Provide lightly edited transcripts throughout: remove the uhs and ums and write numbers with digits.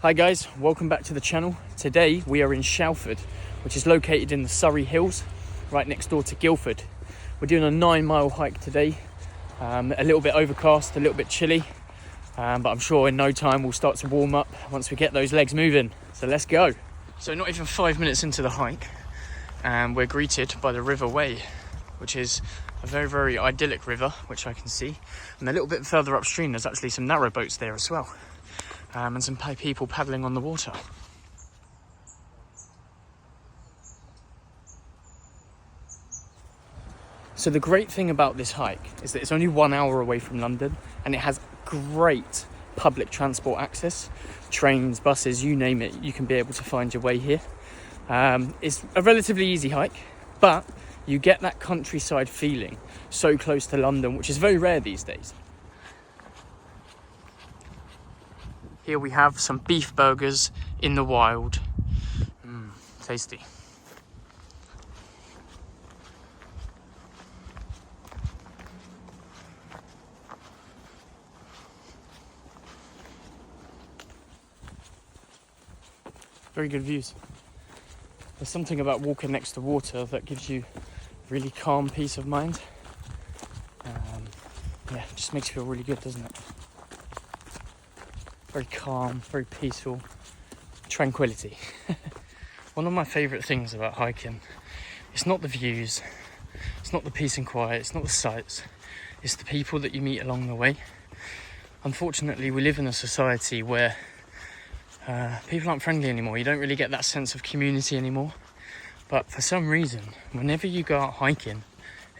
Hi guys, welcome back to the channel. Today we are in Shalford, which is located in the Surrey Hills, right next door to Guildford. We're doing a 9-mile hike today. A little bit overcast, a little bit chilly, but I'm sure in no time we'll start to warm up once we get those legs moving. So let's go. So not even 5 minutes into the hike, and we're greeted by the River Wey, which is a very, very idyllic river, which I can see. And a little bit further upstream, there's actually some narrow boats there as well. And some people paddling on the water. So the great thing about this hike is that it's only 1 hour away from London, and it has great public transport access. Trains, buses, you name it, you can be able to find your way here. It's a relatively easy hike, but you get that countryside feeling so close to London, which is very rare these days. Here we have some beef burgers in the wild. Tasty. Very good views. There's something about walking next to water that gives you really calm peace of mind. Yeah, it just makes you feel really good, doesn't it? Very calm, very peaceful, tranquility. One of my favourite things about hiking, it's not the views, it's not the peace and quiet, it's not the sights, it's the people that you meet along the way. Unfortunately, we live in a society where people aren't friendly anymore. You don't really get that sense of community anymore. But for some reason, whenever you go out hiking,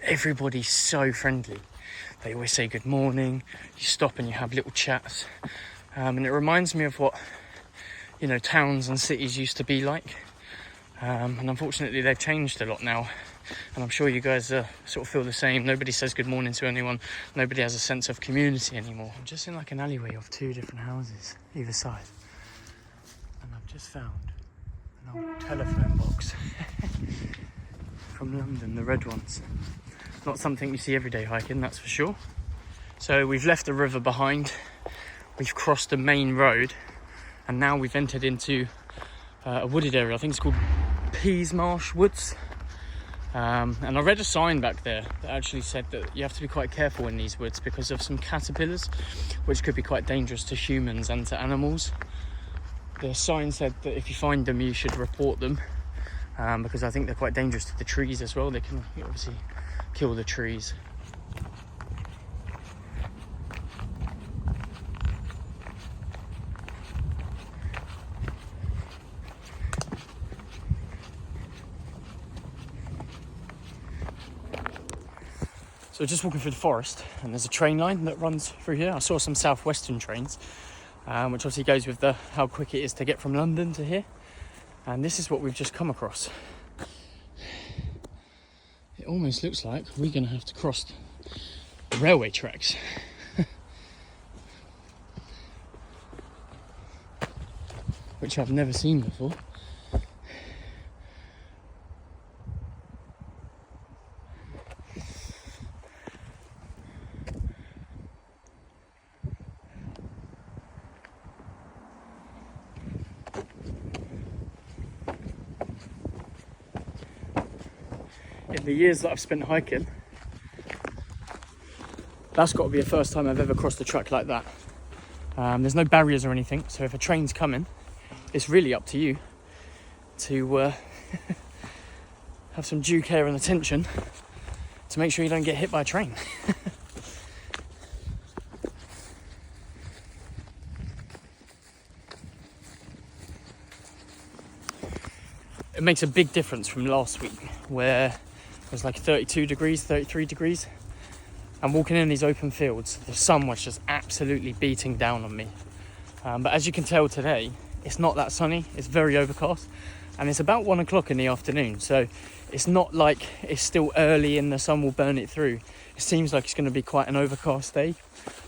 everybody's so friendly. They always say good morning, you stop and you have little chats. And it reminds me of what, towns and cities used to be like. And unfortunately, they've changed a lot now. And I'm sure you guys sort of feel the same. Nobody says good morning to anyone. Nobody has a sense of community anymore. I'm just in like an alleyway of 2 different houses, either side. And I've just found an old telephone box from London, the red ones. Not something you see every day hiking, that's for sure. So we've left the river behind. We've crossed the main road, and now we've entered into a wooded area. I think it's called Peasmarsh Woods. And I read a sign back there that actually said that you have to be quite careful in these woods because of some caterpillars, which could be quite dangerous to humans and to animals. The sign said that if you find them, you should report them, because I think they're quite dangerous to the trees as well. They can obviously kill the trees. So just walking through the forest, and there's a train line that runs through here. I saw some Southwestern trains, which obviously goes with how quick it is to get from London to here. And this is what we've just come across. It almost looks like we're going to have to cross the railway tracks. Which I've never seen before. In the years that I've spent hiking, that's got to be the first time I've ever crossed a track like that. There's no barriers or anything, so if a train's coming, it's really up to you to have some due care and attention to make sure you don't get hit by a train. It makes a big difference from last week, where it was like 32 degrees, 33 degrees. And walking in these open fields, the sun was just absolutely beating down on me. But as you can tell today, it's not that sunny, it's very overcast. And it's about 1 o'clock in the afternoon, so it's not like it's still early and the sun will burn it through. It seems like it's going to be quite an overcast day.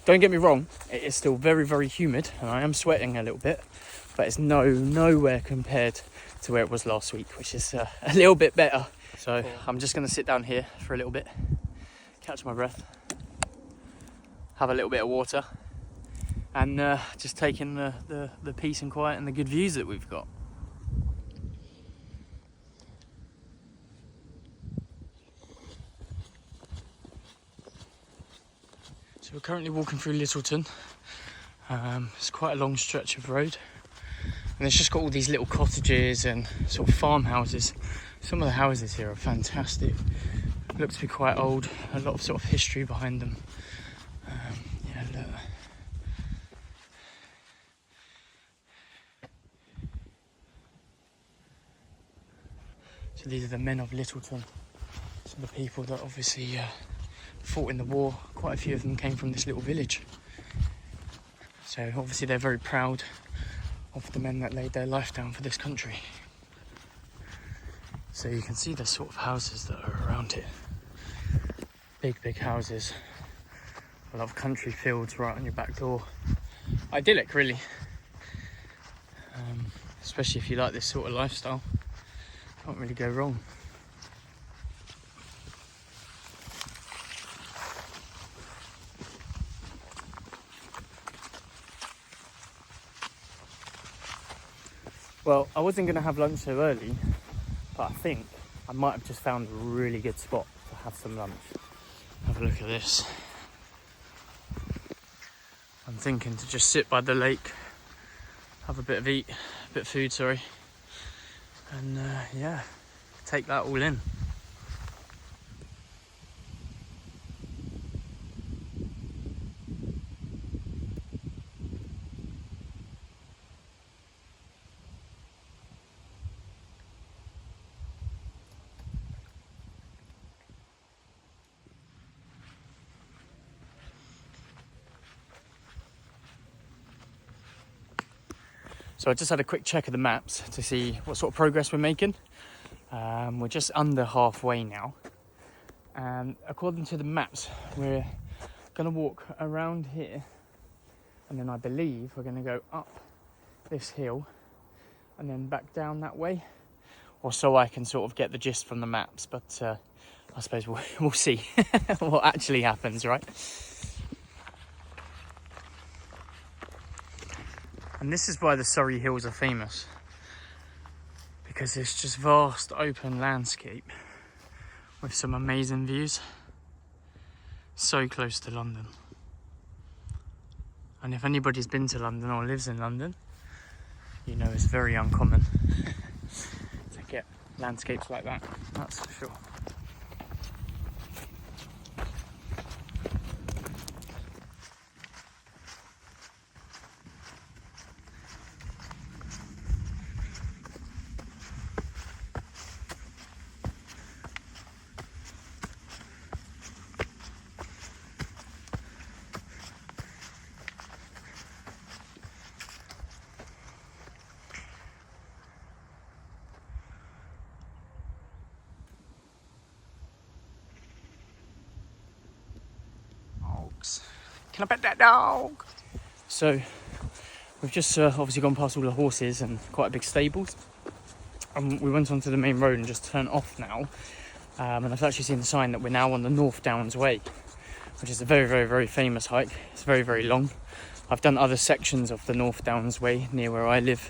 Don't get me wrong, it is still very, very humid, and I am sweating a little bit, but it's nowhere compared to where it was last week, which is a little bit better. So I'm just going to sit down here for a little bit, catch my breath, have a little bit of water, and just taking the peace and quiet and the good views that we've got. So we're currently walking through Littleton. It's quite a long stretch of road, and it's just got all these little cottages and sort of farmhouses. Some of the houses here are fantastic. Look to be quite old, a lot of sort of history behind them. Yeah, look. So these are the men of Littleton. Some of the people that obviously fought in the war. Quite a few of them came from this little village. So obviously they're very proud of the men that laid their life down for this country. So you can see the sort of houses that are around here. Big houses. A lot of country fields right on your back door. Idyllic, really. Especially if you like this sort of lifestyle. Can't really go wrong. Well, I wasn't going to have lunch so early, but I think I might have just found a really good spot to have some lunch. Have a look at this. I'm thinking to just sit by the lake, have a bit of food, sorry, and yeah, take that all in. So I just had a quick check of the maps to see what sort of progress we're making. We're just under halfway now. And according to the maps, we're going to walk around here. And then I believe we're going to go up this hill and then back down that way. Or so I can sort of get the gist from the maps. But I suppose we'll see what actually happens, right? And this is why the Surrey hills are famous, because it's just vast open landscape with some amazing views, so close to London. And if anybody's been to London or lives in London, you know it's very uncommon to get landscapes like that, that's for sure. Can I pet that dog? So we've just obviously gone past all the horses and quite a big stables. We went onto the main road and just turned off now. And I've actually seen the sign that we're now on the North Downs Way, which is a very famous hike. It's very long. I've done other sections of the North Downs Way near where I live.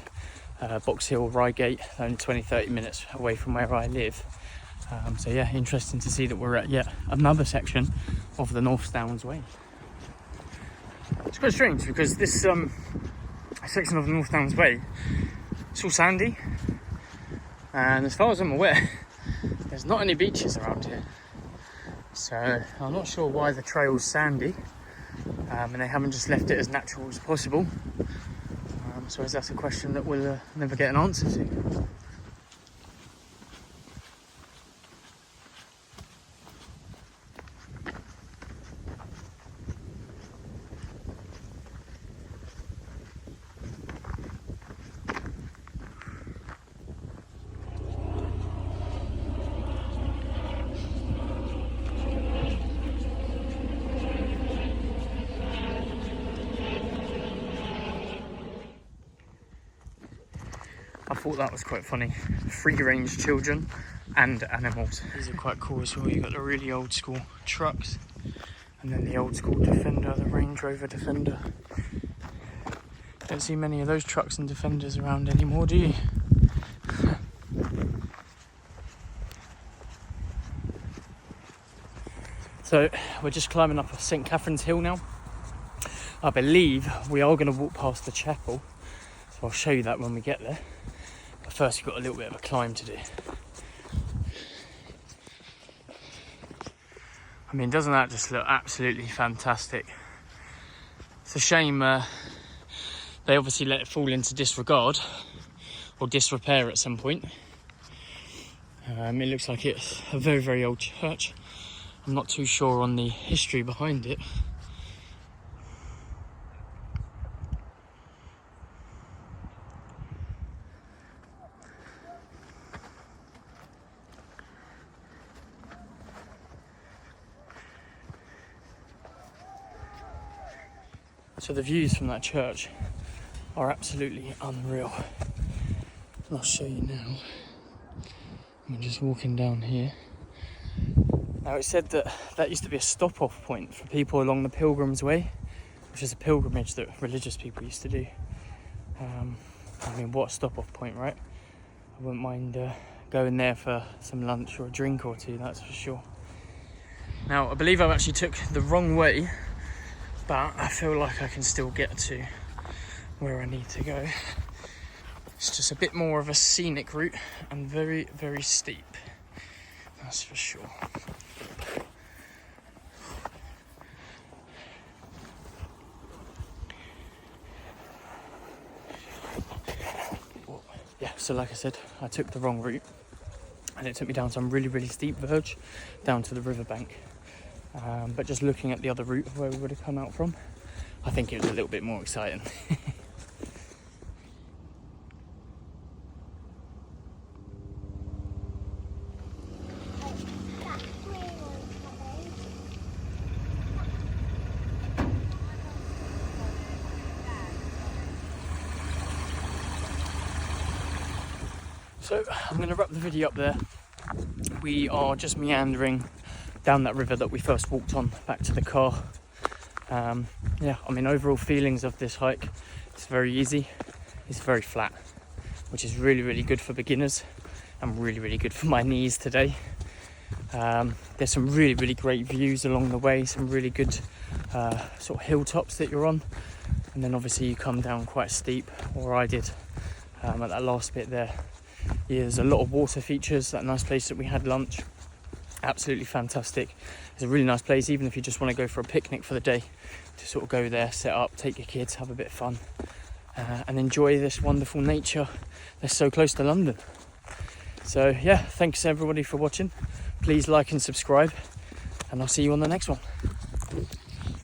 Box Hill, Reigate, only 20-30 minutes away from where I live. So yeah, interesting to see that we're at yet another section of the North Downs Way. It's quite strange because this section of the North Downs Way, it's all sandy, and as far as I'm aware, there's not any beaches around here. So I'm not sure why the trail's sandy, and they haven't just left it as natural as possible. So that's a question that we'll never get an answer to. I thought that was quite funny. Free-range children and animals. These are quite cool as well. You've got the really old school trucks and then the old school Defender, the Range Rover Defender. Don't see many of those trucks and Defenders around anymore, do you? So we're just climbing up St Catherine's Hill now. I believe we are going to walk past the chapel, so I'll show you that when we get there. But first we've got a little bit of a climb to do. I mean, doesn't that just look absolutely fantastic? It's a shame they obviously let it fall into disregard or disrepair at some point. It looks like it's a very, very old church. I'm not too sure on the history behind it. So the views from that church are absolutely unreal. And I'll show you now. I'm just walking down here. Now it said that used to be a stop-off point for people along the Pilgrim's Way, which is a pilgrimage that religious people used to do. I mean, what a stop-off point, right? I wouldn't mind going there for some lunch or a drink or two, that's for sure. Now, I believe I actually took the wrong way, but I feel like I can still get to where I need to go. It's just a bit more of a scenic route and very, very steep, that's for sure. Yeah, so like I said, I took the wrong route and it took me down some really, really steep verge down to the riverbank. But just looking at the other route where we would have come out from, I think it was a little bit more exciting. So I'm going to wrap the video up there. We are just meandering down that river that we first walked on back to the car. Yeah, I mean, overall feelings of this hike, it's very easy, it's very flat, which is really, really good for beginners and really, really good for my knees today. There's some really, really great views along the way, some really good sort of hilltops that you're on, and then obviously you come down quite steep, or I did at that last bit there. Yeah, there's a lot of water features, that nice place that we had lunch, absolutely fantastic. It's a really nice place, even if you just want to go for a picnic for the day, to sort of go there, set up, take your kids, have a bit of fun, and enjoy this wonderful nature that's so close to London. So yeah, thanks everybody for watching. Please like and subscribe, and I'll see you on the next one.